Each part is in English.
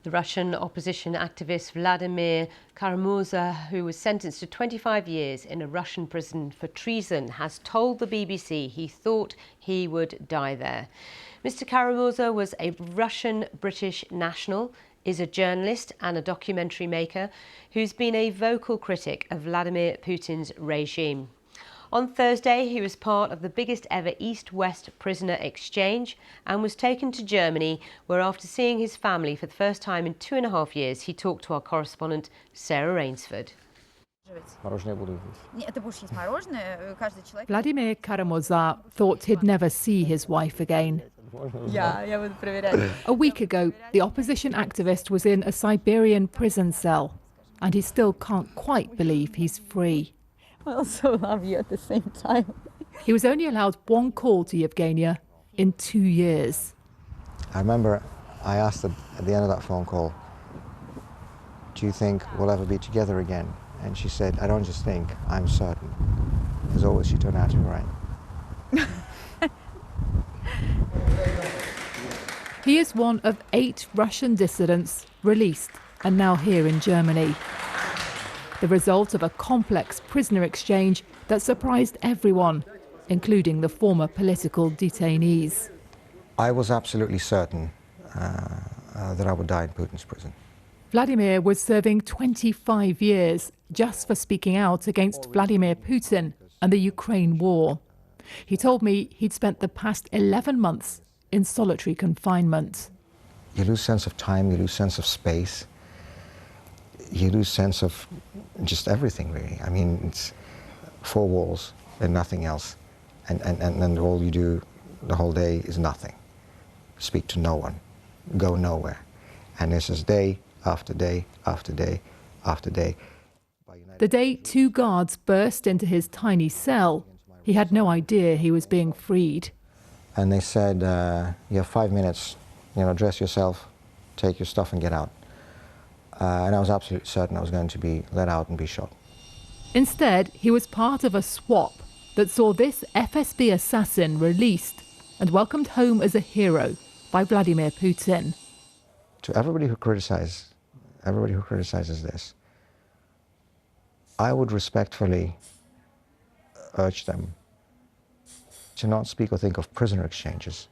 The Russian opposition activist Vladimir Kara-Murza, who was sentenced to 25 years in a Russian prison for treason, has told the BBC he thought he would die there. Mr. Kara-Murza was a Russian-British national, is a journalist and a documentary maker who's been a vocal critic of Vladimir Putin's regime. On Thursday, he was part of the biggest ever East-West prisoner exchange and was taken to Germany, where after seeing his family for the first time in 2.5 years, he talked to our correspondent, Sarah Rainsford. Vladimir Kara-Murza thought he'd never see his wife again. A week ago, the opposition activist was in a Siberian prison cell, and he still can't quite believe he's free. I also love you at the same time. He was only allowed one call to Yevgenia in 2 years. I remember I asked her at the end of that phone call, "Do you think we'll ever be together again?" And she said, "I don't just think, I'm certain." As always, she turned out to be right. He is one of 8 Russian dissidents released and now here in Germany. The result of a complex prisoner exchange that surprised everyone, including the former political detainees. I was absolutely certain that I would die in Putin's prison. Vladimir was serving 25 years just for speaking out against Vladimir Putin and the Ukraine war. He told me he'd spent the past 11 months in solitary confinement. You lose sense of time, you lose sense of space, you lose sense of just everything, really. I mean, it's 4 walls and nothing else, and all you do the whole day is nothing. Speak to no one, go nowhere. And this is day after day after day after day. The day 2 guards burst into his tiny cell, he had no idea he was being freed. And they said, "You have 5 minutes, dress yourself, take your stuff and get out." And I was absolutely certain I was going to be let out and be shot. Instead, he was part of a swap that saw this FSB assassin released and welcomed home as a hero by Vladimir Putin. To everybody who criticizes this, I would respectfully urge them to not speak or think of prisoner exchanges,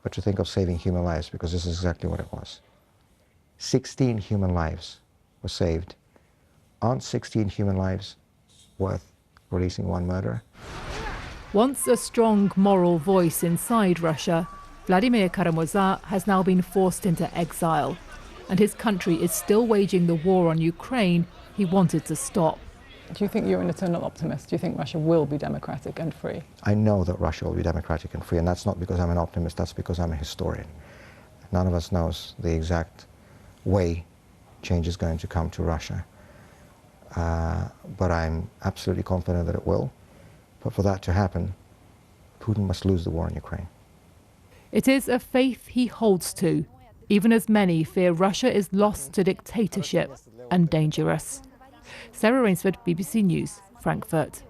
but to think of saving human lives, because this is exactly what it was. 16 human lives were saved. Aren't 16 human lives worth releasing one murderer? Once a strong moral voice inside Russia, Vladimir Kara-Murza has now been forced into exile, and his country is still waging the war on Ukraine he wanted to stop. Do you think you're an eternal optimist? Do you think Russia will be democratic and free? I know that Russia will be democratic and free, and that's not because I'm an optimist, that's because I'm a historian. None of us knows the exact way change is going to come to Russia. But I'm absolutely confident that it will. But for that to happen, Putin must lose the war in Ukraine. It is a faith he holds to, even as many fear Russia is lost to dictatorship and dangerous. Sarah Rainsford, BBC News, Frankfurt.